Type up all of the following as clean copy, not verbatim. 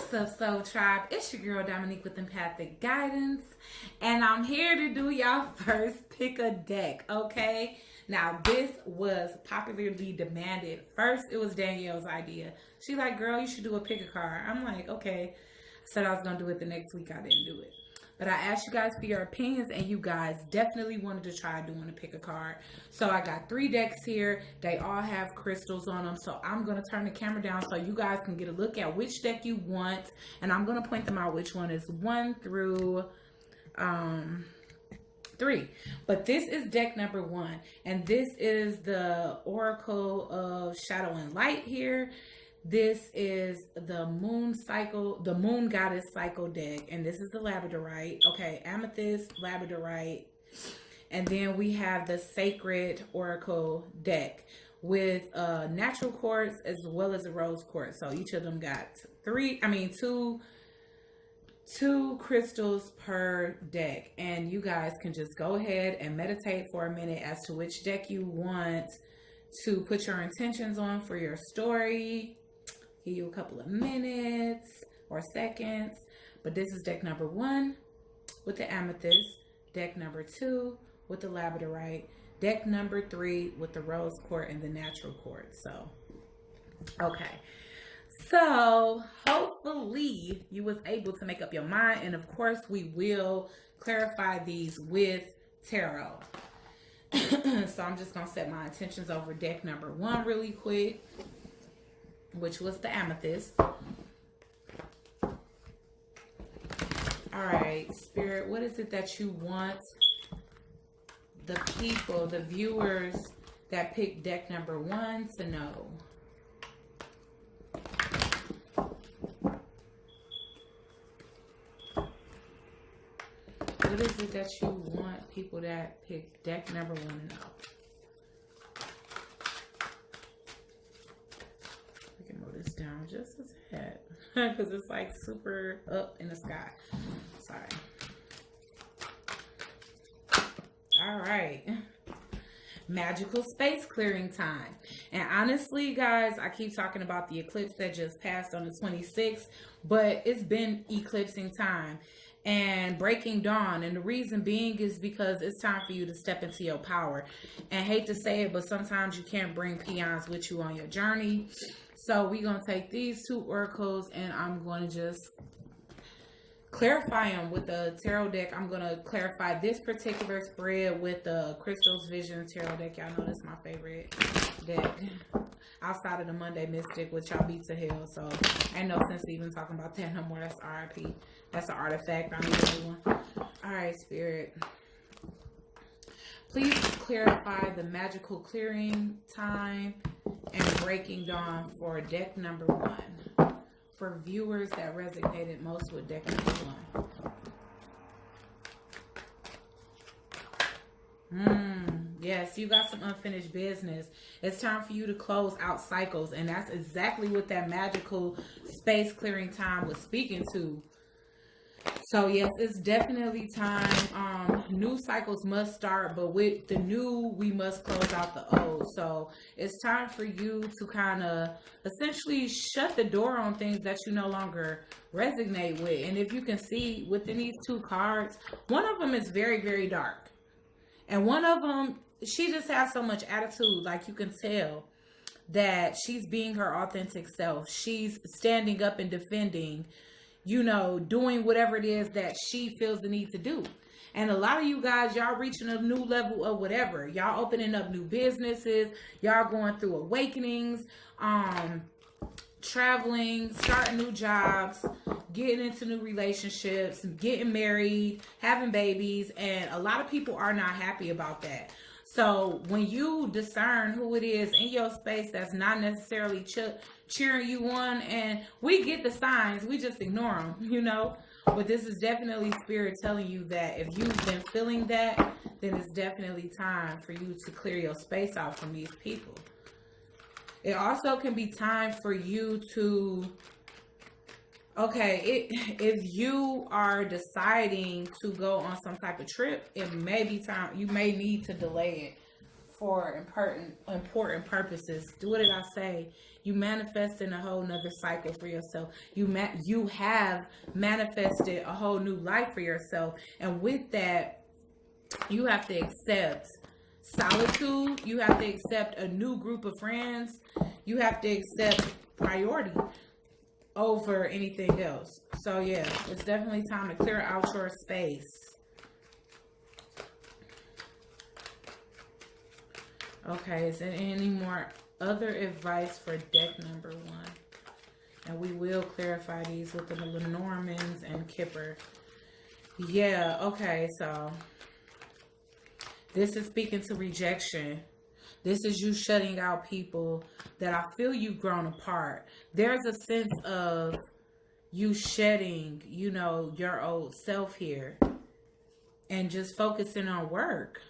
What's up, Soul Tribe? It's your girl Dominique with Empathic Guidance, and I'm here to do y'all first pick a deck, okay? Now, this was popularly demanded. First, it was Danielle's idea. She like, girl, you should do a pick a card. I'm like, okay. I said I was going to do it the next week. I didn't do it. But I asked you guys for your opinions, and you guys definitely wanted to try doing a pick a card. So I got 3 decks here. They all have crystals on them. So I'm going to turn the camera down so you guys can get a look at which deck you want. And I'm going to point them out which one is 1 through 3. But this is deck number 1. And this is the Oracle of Shadow and Light here. This is the moon cycle, the moon goddess cycle deck. And this is the labradorite. Okay, amethyst, labradorite. And then we have the sacred oracle deck with natural quartz as well as a rose quartz. So each of them got two crystals per deck. And you guys can just go ahead and meditate for a minute as to which deck you want to put your intentions on for your story. Give you a couple of minutes or seconds. But this is deck number 1 with the amethyst, deck number 2 with the labradorite, deck number 3 with the rose quartz and the natural quartz. So, okay. So, hopefully you was able to make up your mind. And of course, we will clarify these with tarot. So, I'm just going to set my intentions over deck number 1 really quick, which was the amethyst. All right, Spirit, what is it that you want the people, the viewers that picked deck number 1 to know? What is it that you want people that picked deck number 1 to know? This down just a tad because it's like super up in the sky. Sorry. All right. Magical space clearing time. And honestly, guys, I keep talking about the eclipse that just passed on the 26th, but it's been eclipsing time and breaking dawn. And the reason being is because it's time for you to step into your power. And hate to say it, but sometimes you can't bring peons with you on your journey. So we're going to take these 2 oracles and I'm going to just clarify them with the tarot deck. I'm going to clarify this particular spread with the Crystals Vision tarot deck. Y'all know this is my favorite deck outside of the Monday Mystic, which y'all beat to hell. So ain't no sense even talking about that no more. That's RIP. That's an artifact. I need a new one. All right, Spirit. Please clarify the magical clearing time and breaking dawn for deck number 1 for viewers that resonated most with deck number 1. Yes, you got some unfinished business. It's time for you to close out cycles, and that's exactly what that magical space clearing time was speaking to. So yes, it's definitely time. New cycles must start, but with the new, we must close out the old. So it's time for you to kind of essentially shut the door on things that you no longer resonate with. And if you can see within these 2 cards, one of them is very, very dark. And one of them, she just has so much attitude. Like you can tell that she's being her authentic self. She's standing up and defending, you know, doing whatever it is that she feels the need to do. And a lot of you guys, y'all reaching a new level of whatever. Y'all opening up new businesses. Y'all going through awakenings, traveling, starting new jobs, getting into new relationships, getting married, having babies. And a lot of people are not happy about that. So when you discern who it is in your space that's not necessarily cheering you on, and we get the signs, we just ignore them, you know. But this is definitely Spirit telling you that if you've been feeling that, then it's definitely time for you to clear your space out from these people. It also can be time for you to, if you are deciding to go on some type of trip, it may be time, you may need to delay it for important purposes. What did I say? You manifest in a whole nother cycle for yourself. You have manifested a whole new life for yourself. And with that, you have to accept solitude. You have to accept a new group of friends. You have to accept priority over anything else. So yeah, it's definitely time to clear out your space. Okay, is there any more other advice for deck number 1? And we will clarify these with the Lenormands and Kipper. Yeah, okay, so this is speaking to rejection. This is you shutting out people that I feel you've grown apart. There's a sense of you shedding, you know, your old self here and just focusing on work.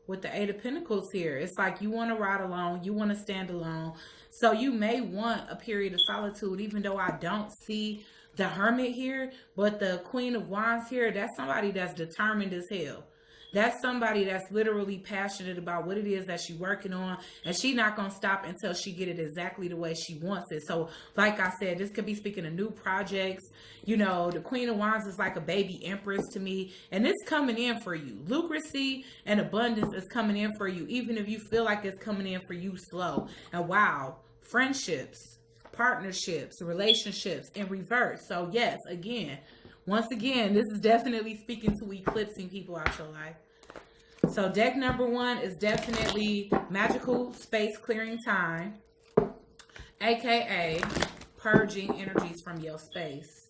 With the 8 of Pentacles here, it's like you want to ride alone, you want to stand alone. So you may want a period of solitude, even though I don't see the Hermit here. But the Queen of Wands here, that's somebody that's determined as hell. That's somebody that's literally passionate about what it is that she's working on. And she's not going to stop until she get it exactly the way she wants it. So like I said, this could be speaking of new projects. You know, the Queen of Wands is like a baby empress to me. And it's coming in for you. Lucracy and abundance is coming in for you. Even if you feel like it's coming in for you slow. And wow, friendships, partnerships, relationships in reverse. So yes, again, once again, this is definitely speaking to eclipsing people out your life. So deck number 1 is definitely magical space clearing time, aka purging energies from your space.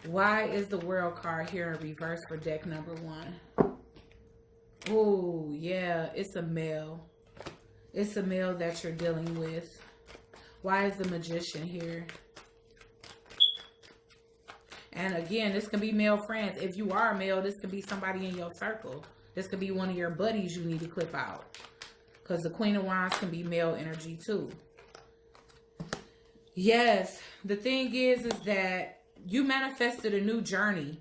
Why is the World card here in reverse for deck number 1? Oh, yeah, it's a male. It's a male that you're dealing with. Why is the Magician here? And again, this can be male friends. If you are a male, this could be somebody in your circle. This could be one of your buddies you need to clip out. Because the Queen of Wands can be male energy too. Yes, the thing is that you manifested a new journey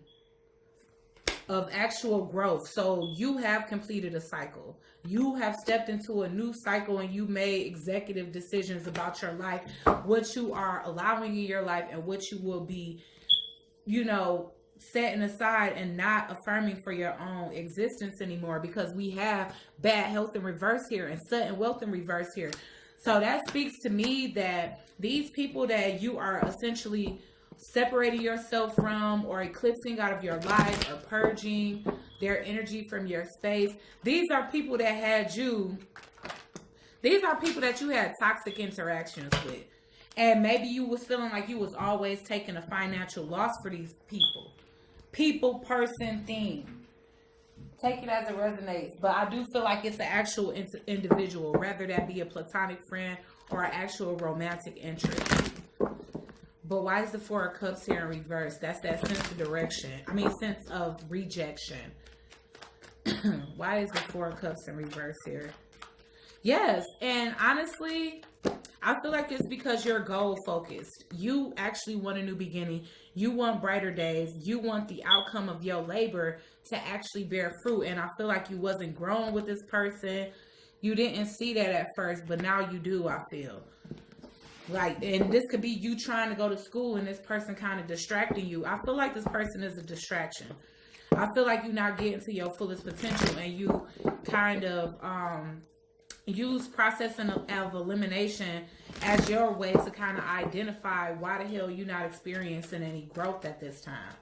of actual growth. So you have completed a cycle. You have stepped into a new cycle and you made executive decisions about your life, what you are allowing in your life and what you will be, you know, setting aside and not affirming for your own existence anymore, because we have bad health in reverse here and sudden wealth in reverse here. So that speaks to me that these people that you are essentially separating yourself from or eclipsing out of your life or purging their energy from your space, these are people that had you, these are people that you had toxic interactions with. And maybe you was feeling like you was always taking a financial loss for these people. People, person, thing. Take it as it resonates. But I do feel like it's an actual individual, rather that be a platonic friend or an actual romantic interest. But why is the 4 of Cups here in reverse? That's that sense of direction. I mean, sense of rejection. Why is the 4 of Cups in reverse here? Yes, and honestly, I feel like it's because you're goal focused. You actually want a new beginning. You want brighter days. You want the outcome of your labor to actually bear fruit. And I feel like you wasn't growing with this person. You didn't see that at first, but now you do, I feel. Like, and this could be you trying to go to school and this person kind of distracting you. I feel like this person is a distraction. I feel like you're not getting to your fullest potential and you kind of use processing of elimination as your way to kind of identify why the hell you're not experiencing any growth at this time.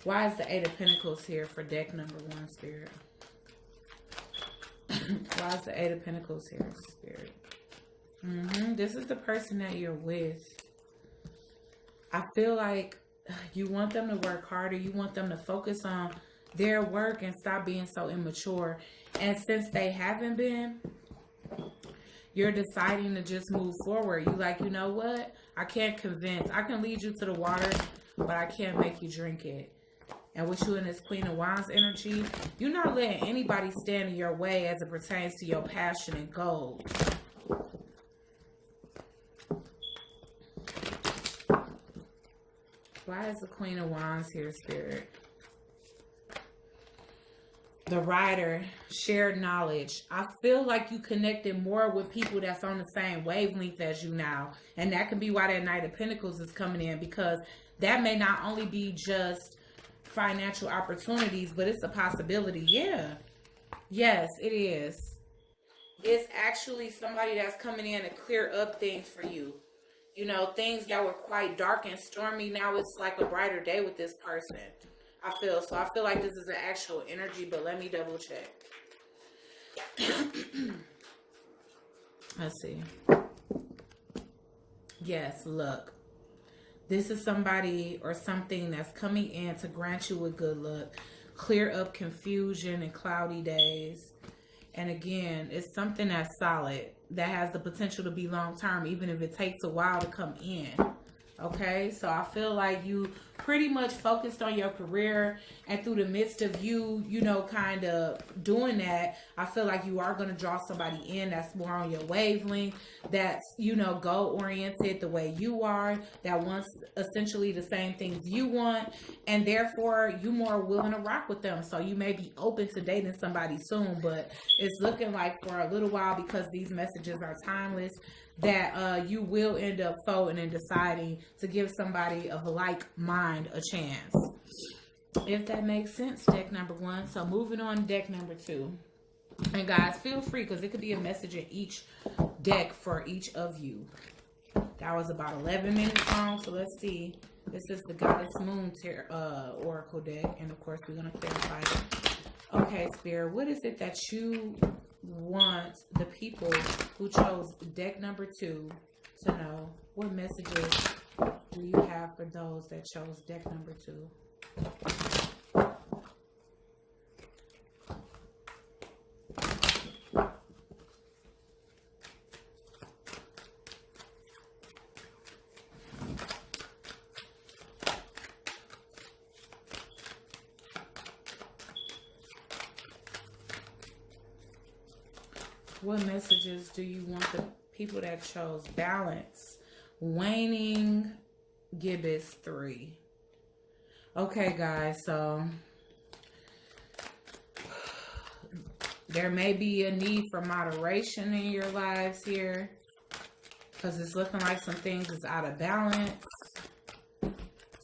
Why is the 8 of Pentacles here for deck number 1, Spirit? Why is the 8 of Pentacles here, Spirit? This is the person that you're with. I feel like you want them to work harder. You want them to focus on their work and stop being so immature. And since they haven't been, you're deciding to just move forward. You like, you know what? I can't convince. I can lead you to the water, but I can't make you drink it. And with you in this Queen of Wands energy, you're not letting anybody stand in your way as it pertains to your passion and goals. Why is the Queen of Wands here, Spirit? The Rider, shared knowledge. I feel like you connected more with people that's on the same wavelength as you now. And that could be why that Knight of Pentacles is coming in, because that may not only be just financial opportunities, but it's a possibility. Yeah. Yes, it is. It's actually somebody that's coming in to clear up things for you. You know, things that were quite dark and stormy. Now it's like a brighter day with this person. I feel like this is an actual energy, but let me double check. Let's see. Yes, look. This is somebody or something that's coming in to grant you a good luck, clear up confusion and cloudy days. And again, it's something that's solid, that has the potential to be long term, even if it takes a while to come in. Okay, so I feel like you pretty much focused on your career, and through the midst of you, you know, kind of doing that, I feel like you are going to draw somebody in that's more on your wavelength, that's, you know, goal oriented the way you are, that wants essentially the same things you want, and therefore you more willing to rock with them. So you may be open to dating somebody soon, but it's looking like for a little while, because these messages are timeless, that you will end up folding and deciding to give somebody of a like mind a chance. If that makes sense, deck number one. So moving on to deck number two. And guys, feel free, because it could be a message in each deck for each of you. That was about 11 minutes long. So let's see. This is the Goddess Moon Oracle deck. And of course, we're going to clarify it. Okay, Spirit, what is it that you want the people who chose deck number two to know? What messages do you have for those that chose deck number two? What messages do you want the people that chose balance? Waning Gibbous 3. Okay, guys, so there may be a need for moderation in your lives here, because it's looking like some things is out of balance.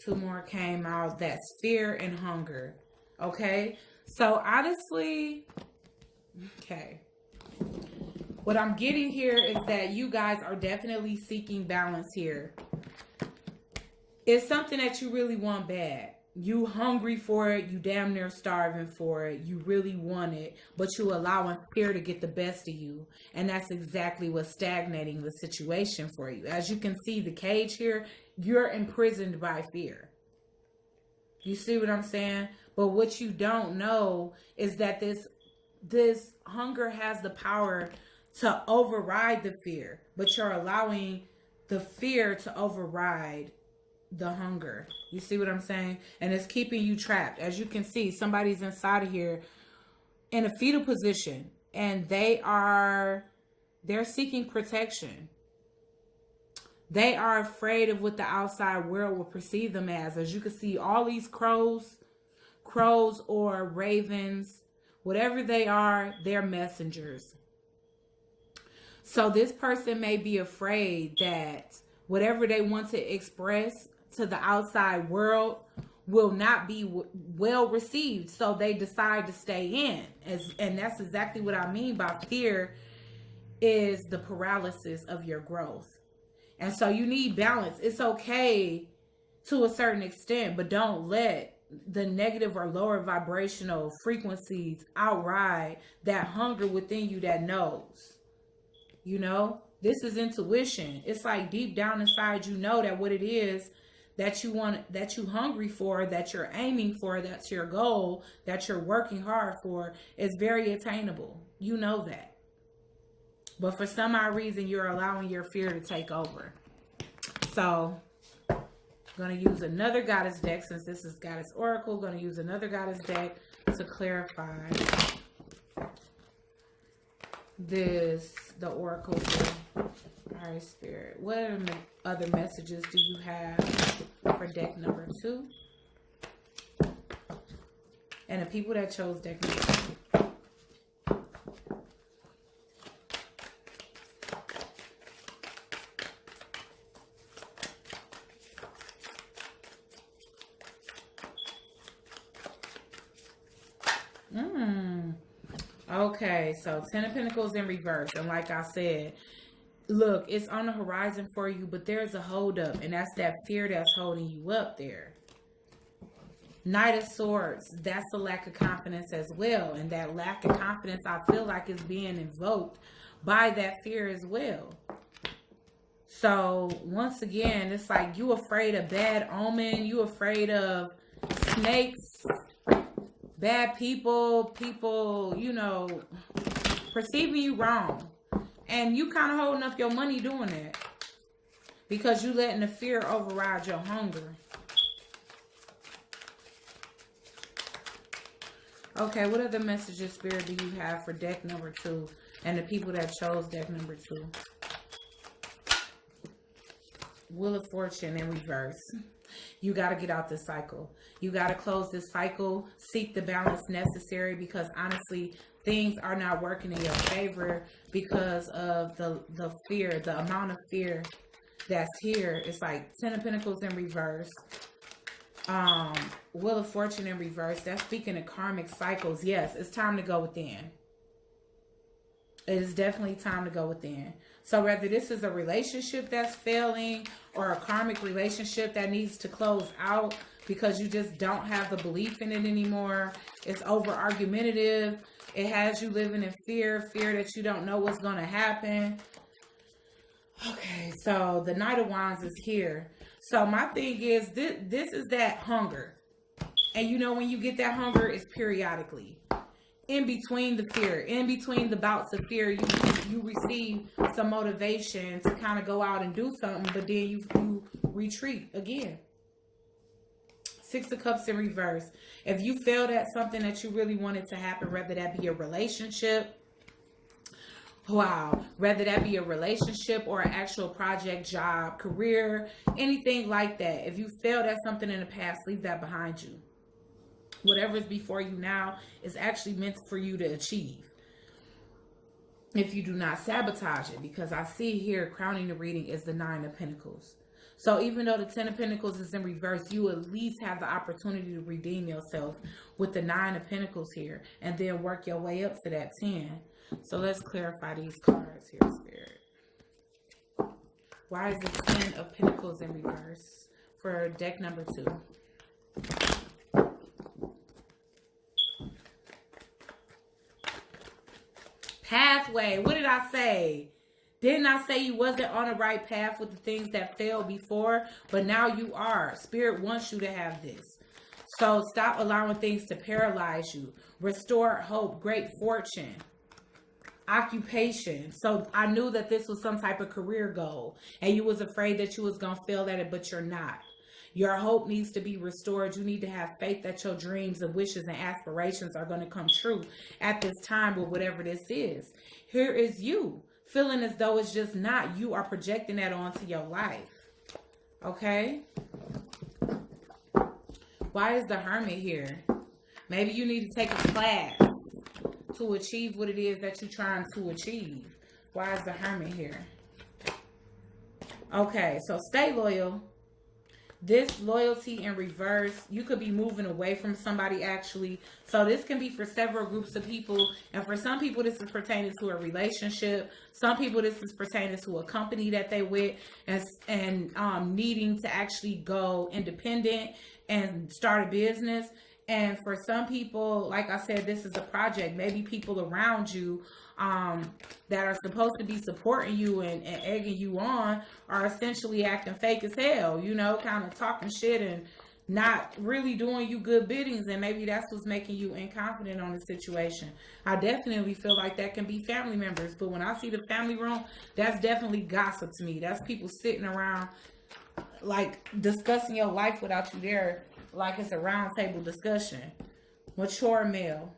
Two more came out. That's fear and hunger. Okay, so honestly, okay, what I'm getting here is that you guys are definitely seeking balance here. It's something that you really want bad. You hungry for it. You damn near starving for it. You really want it, but you allowing fear to get the best of you. And that's exactly what's stagnating the situation for you. As you can see, the cage here, you're imprisoned by fear. You see what I'm saying? But what you don't know is that this hunger has the power to override the fear, but you're allowing the fear to override the hunger. You see what I'm saying? And it's keeping you trapped. As you can see, somebody's inside of here in a fetal position, and they're seeking protection. They are afraid of what the outside world will perceive them as. As you can see, all these crows or ravens, whatever they are, they're messengers. So this person may be afraid that whatever they want to express to the outside world will not be well received. So they decide to stay in. And that's exactly what I mean by fear is the paralysis of your growth. And so you need balance. It's okay to a certain extent, but don't let the negative or lower vibrational frequencies outride that hunger within you that knows. You know, this is intuition. It's like deep down inside, you know that what it is that you want, that you hungry for, that you're aiming for, that's your goal, that you're working hard for, is very attainable. You know that. But for some odd reason, you're allowing your fear to take over. So, I'm going to use another goddess deck, since this is Goddess Oracle. Going to use another goddess deck to clarify the oracle. All right, Spirit, what other messages do you have for deck number two? And the people that chose deck number 2. Okay, so 10 of Pentacles in reverse. And like I said, look, it's on the horizon for you, but there's a hold up, and that's that fear that's holding you up there. Knight of Swords, that's a lack of confidence as well. And that lack of confidence, I feel like, is being invoked by that fear as well. So once again, it's like you afraid of bad omen, you afraid of snakes, bad people, you know, perceiving you wrong. And you kind of holding up your money doing that because you letting the fear override your hunger. Okay, what other messages, Spirit, do you have for deck number 2 and the people that chose deck number 2? Wheel of Fortune in reverse. You got to get out this cycle. You got to close this cycle. Seek the balance necessary, because honestly, things are not working in your favor because of the fear, the amount of fear that's here. It's like 10 of Pentacles in reverse. Wheel of Fortune in reverse. That's speaking of karmic cycles. Yes, it's time to go within. It is definitely time to go within. So whether this is a relationship that's failing or a karmic relationship that needs to close out because you just don't have the belief in it anymore. It's over argumentative. It has you living in fear that you don't know what's going to happen. Okay, so the Knight of Wands is here. So my thing is, this is that hunger. And you know, when you get that hunger, it's periodically. In between the fear, in between the bouts of fear, you receive some motivation to kind of go out and do something, but then you retreat again. 6 of Cups in reverse. If you failed at something that you really wanted to happen, whether that be a relationship, whether that be a relationship or an actual project, job, career, anything like that. If you failed at something in the past, leave that behind you. Whatever is before you now is actually meant for you to achieve. If you do not sabotage it, because I see here crowning the reading is the 9 of Pentacles. So even though the 10 of Pentacles is in reverse, you at least have the opportunity to redeem yourself with the 9 of Pentacles here and then work your way up to that 10. So let's clarify these cards here, Spirit. Why is the 10 of Pentacles in reverse for deck number 2? Pathway. What did I say? Didn't I say you wasn't on the right path with the things that failed before? But now you are. Spirit wants you to have this. So stop allowing things to paralyze you. Restore hope, great fortune, occupation. So I knew that this was some type of career goal and you was afraid that you was going to fail at it, but you're not. Your hope needs to be restored. You need to have faith that your dreams and wishes and aspirations are going to come true at this time with whatever this is. Here is you feeling as though it's just not. You are projecting that onto your life. Okay? Why is the Hermit here? Maybe you need to take a class to achieve what it is that you're trying to achieve. Why is the Hermit here? Okay, so stay loyal. This loyalty in reverse, you could be moving away from somebody actually. So this can be for several groups of people. And for some people, this is pertaining to a relationship. Some people, this is pertaining to a company that they with and needing to actually go independent and start a business. And for some people, like I said, this is a project. Maybe people around you that are supposed to be supporting you and egging you on are essentially acting fake as hell, you know, kind of talking shit and not really doing you good biddings. And maybe that's what's making you inconfident on the situation. I definitely feel like that can be family members. But when I see the family room, that's definitely gossip to me. That's people sitting around like discussing your life without you there, like it's a round table discussion. Mature male.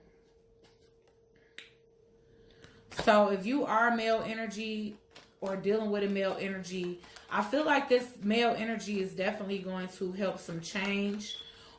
So if you are male energy or dealing with a male energy, I feel like this male energy is definitely going to help some change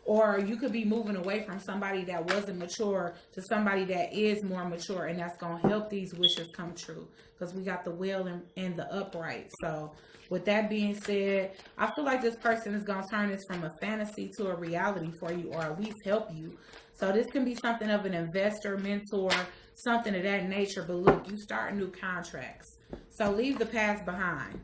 Or you could be moving away from somebody that wasn't mature to somebody that is more mature, and that's going to help these wishes come true, because we got the wheel and the upright. So with that being said, I feel like this person is going to turn this from a fantasy to a reality for you, or at least help you. So this can be something of an investor, mentor, something of that nature. But look, you start new contracts. So leave the past behind.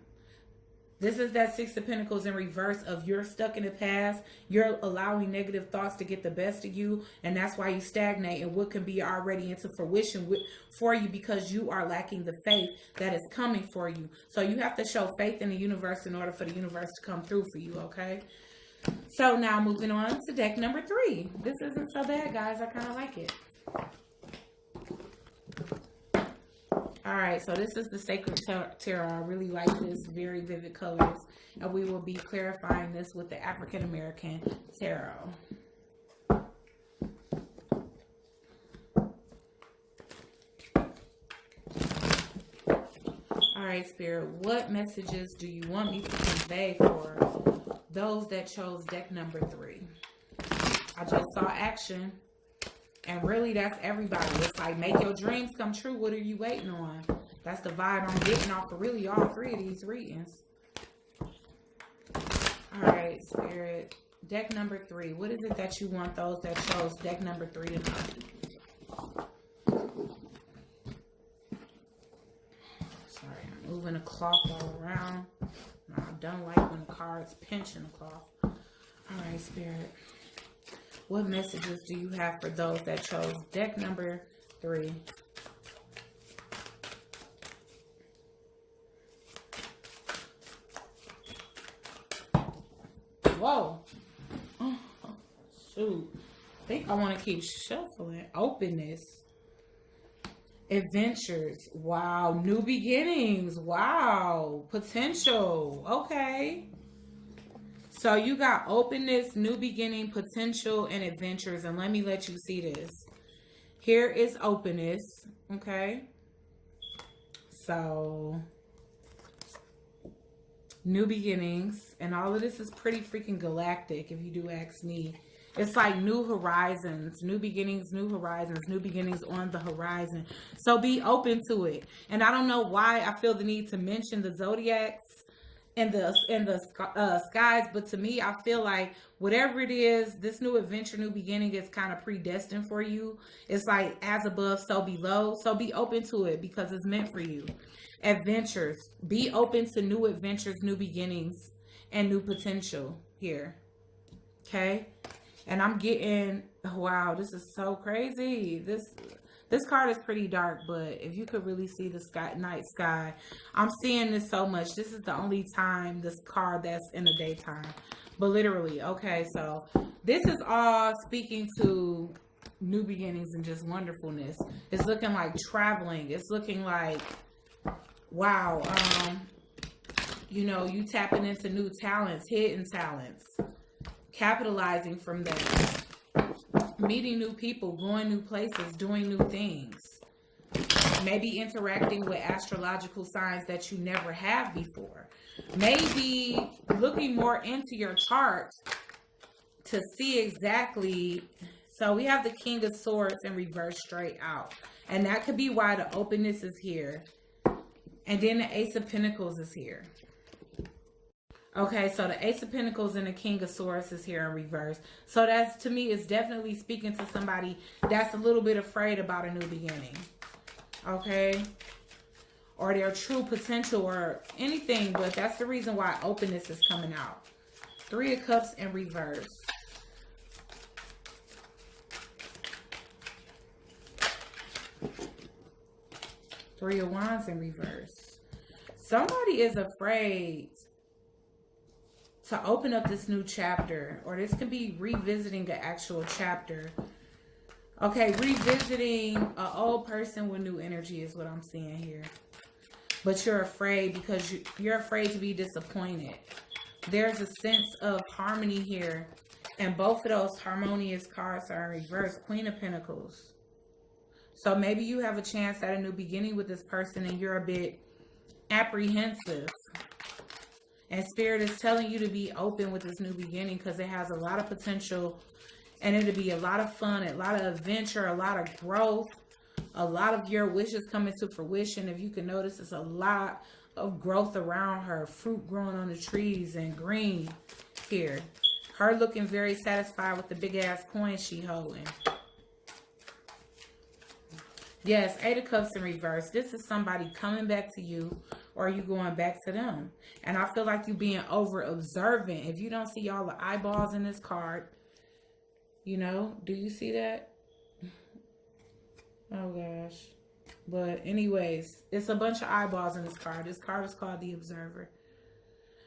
This is that Six of Pentacles in reverse of you're stuck in the past. You're allowing negative thoughts to get the best of you. And that's why you stagnate in what can be already into fruition for you, because you are lacking the faith that is coming for you. So you have to show faith in the universe in order for the universe to come through for you, okay? So now moving on to deck number 3. This isn't so bad, guys. I kind of like it. All right, so this is the Sacred Tarot. I really like this, very vivid colors. And we will be clarifying this with the African American Tarot. All right, Spirit, what messages do you want me to convey for those that chose deck number 3? I just saw action. And really, that's everybody. It's like, make your dreams come true. What are you waiting on? That's the vibe I'm getting off of really all 3 of these readings. All right, Spirit. Deck number 3. What is it that you want those that chose deck number 3 to know? Sorry, I'm moving the cloth all around. I don't like when the cards pinching the cloth. All right, Spirit. What messages do you have for those that chose deck number 3? Whoa. Oh, shoot. I think I want to keep shuffling. Openness. Adventures. Wow. New beginnings. Wow. Potential. Okay. So you got openness, new beginning, potential, and adventures. And let me let you see this. Here is openness. Okay. So new beginnings. And all of this is pretty freaking galactic, if you do ask me. It's like new horizons, new beginnings, new horizons, new beginnings on the horizon. So be open to it. And I don't know why I feel the need to mention the zodiacs in the skies, but to me, I feel like whatever it is, this new adventure, new beginning is kind of predestined for you. It's like as above, so below. So be open to it because it's meant for you. Adventures. Be open to new adventures, new beginnings, and new potential here. Okay? And I'm getting, wow, this is so crazy. This card is pretty dark, but if you could really see the night sky, I'm seeing this so much. This is the only time this card that's in the daytime. But literally, okay, so this is all speaking to new beginnings and just wonderfulness. It's looking like traveling. It's looking like, wow, you know, you tapping into new talents, hidden talents, capitalizing from that. Meeting new people, going new places, doing new things. Maybe interacting with astrological signs that you never have before. Maybe looking more into your chart to see exactly. So we have the King of Swords in reverse straight out. And that could be why the openness is here. And then the Ace of Pentacles is here. Okay, so the Ace of Pentacles and the King of Swords is here in reverse. So that's, to me, is definitely speaking to somebody that's a little bit afraid about a new beginning. Okay? Or their true potential or anything, but that's the reason why openness is coming out. 3 of Cups in reverse. Three of Wands in reverse. Somebody is afraid to open up this new chapter, or this could be revisiting an actual chapter. Okay, revisiting an old person with new energy is what I'm seeing here. But you're afraid because you're afraid to be disappointed. There's a sense of harmony here, and both of those harmonious cards are in reverse. Queen of Pentacles. So maybe you have a chance at a new beginning with this person and you're a bit apprehensive. And Spirit is telling you to be open with this new beginning because it has a lot of potential and it'll be a lot of fun, a lot of adventure, a lot of growth, a lot of your wishes coming to fruition. If you can notice, it's a lot of growth around her, fruit growing on the trees and green here. Her looking very satisfied with the big ass coin she holding. Yes, Eight of Cups in reverse. This is somebody coming back to you or you going back to them. And I feel like you being over observant. If you don't see all the eyeballs in this card, you know, do you see that? Oh gosh. But anyways, it's a bunch of eyeballs in this card. This card is called the Observer.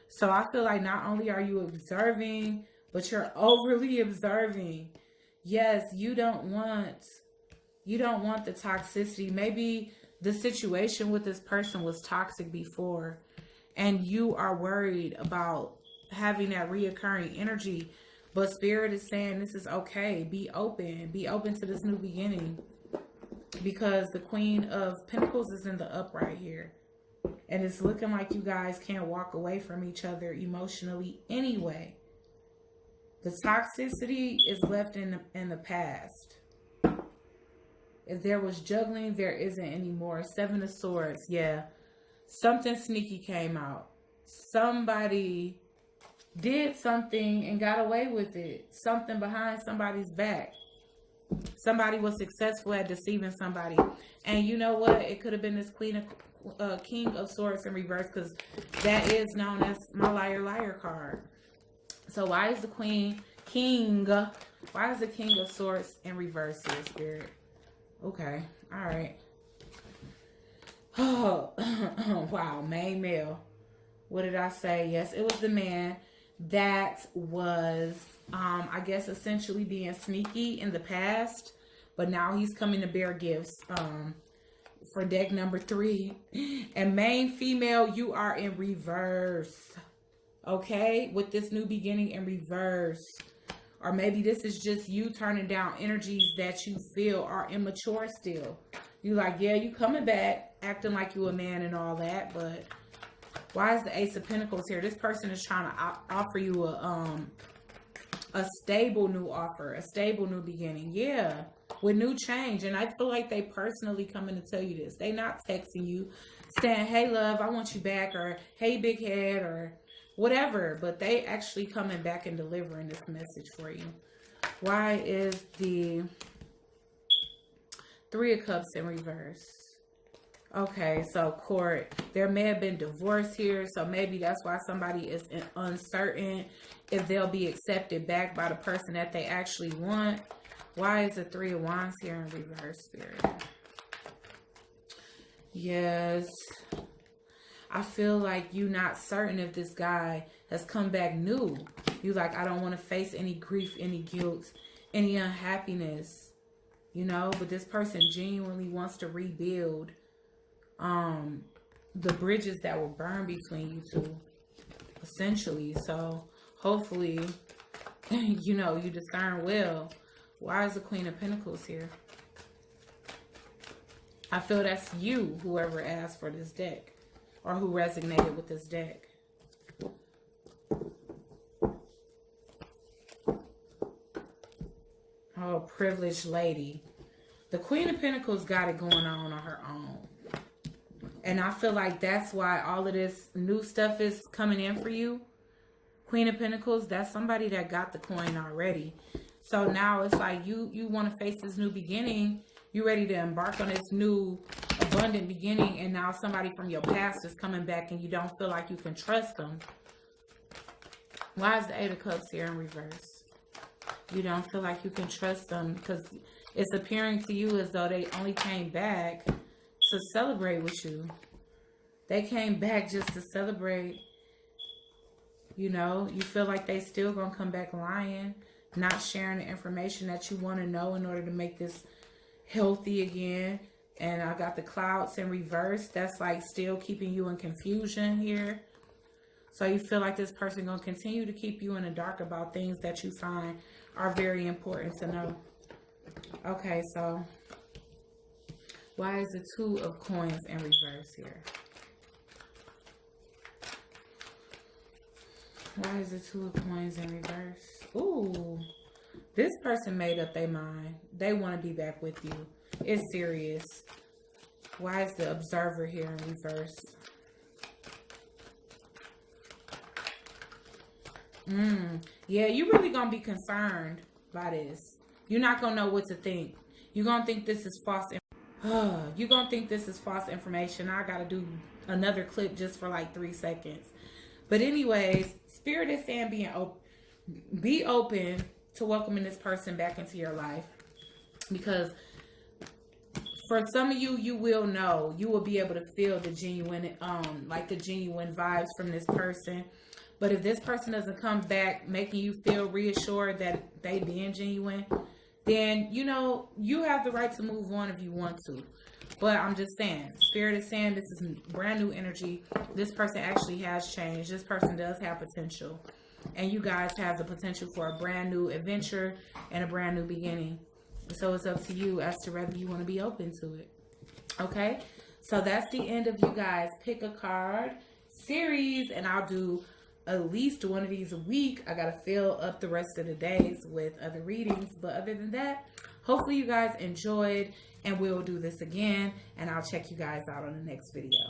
So I feel like not only are you observing, but you're overly observing. Yes, you don't want the toxicity. Maybe the situation with this person was toxic before and you are worried about having that reoccurring energy. But Spirit is saying this is okay. Be open. Be open to this new beginning. Because the Queen of Pentacles is in the upright here. And it's looking like you guys can't walk away from each other emotionally anyway. The toxicity is left in the past. If there was juggling, there isn't anymore. Seven of Swords. Yeah. Something sneaky came out. Somebody did something and got away with it. Something behind somebody's back. Somebody was successful at deceiving somebody. And you know what? It could have been this King of Swords in reverse, because that is known as my liar card. So why is the King of Swords in reverse here, Spirit? Okay. All right. Oh, wow. Main male. What did I say? Yes, it was the man that was, I guess, essentially being sneaky in the past. But now he's coming to bear gifts for deck number 3. And main female, you are in reverse. Okay? With this new beginning in reverse. Or maybe this is just you turning down energies that you feel are immature still. You like, yeah, you coming back, acting like you a man and all that, but why is the Ace of Pentacles here? This person is trying to offer you a stable new offer, a stable new beginning. Yeah, with new change. And I feel like they personally coming to tell you this. They not texting you saying, hey, love, I want you back, or hey, big head, or whatever. But they actually coming back and delivering this message for you. Why is the Three of Cups in reverse? Okay, so court. There may have been divorce here, so maybe that's why somebody is uncertain if they'll be accepted back by the person that they actually want. Why is the Three of Wands here in reverse, Spirit? Yes. I feel like you're not certain if this guy has come back new. You like, I don't want to face any grief, any guilt, any unhappiness, you know, but this person genuinely wants to rebuild the bridges that were burned between you two, essentially. So hopefully, you know, you discern well. Why is the Queen of Pentacles here? I feel that's you, whoever asked for this deck or who resonated with this deck. Oh, privileged lady. The Queen of Pentacles got it going on her own. And I feel like that's why all of this new stuff is coming in for you. Queen of Pentacles, that's somebody that got the coin already. So now it's like you want to face this new beginning. You're ready to embark on this new abundant beginning. And now somebody from your past is coming back and you don't feel like you can trust them. Why is the Eight of Cups here in reverse? You don't feel like you can trust them because it's appearing to you as though they only came back to celebrate with you. They came back just to celebrate. You know, you feel like they still gonna come back lying, not sharing the information that you want to know in order to make this healthy again. And I got the Clouds in reverse. That's like still keeping you in confusion here. So you feel like this person gonna continue to keep you in the dark about things that you find are very important to know. Okay, so why is the Two of Coins in reverse here? Why is the Two of Coins in reverse? Ooh. This person made up their mind. They want to be back with you. It's serious. Why is the Observer here in reverse? Yeah, you really going to be concerned by this. You're not going to know what to think. You're going to think this is false. You're going to think this is false information. I got to do another clip just for like 3 seconds. But anyways, Spirit is saying be open to welcoming this person back into your life, because for some of you, you will know, you will be able to feel the genuine, like the genuine vibes from this person. But if this person doesn't come back making you feel reassured that they being genuine, then, you know, you have the right to move on if you want to. But I'm just saying, Spirit is saying this is brand new energy. This person actually has changed. This person does have potential. And you guys have the potential for a brand new adventure and a brand new beginning. So it's up to you as to whether you want to be open to it. Okay? So that's the end of you guys pick a card series. And I'll do at least one of these a week. I got to fill up the rest of the days with other readings. But other than that, hopefully you guys enjoyed. And we'll do this again. And I'll check you guys out on the next video.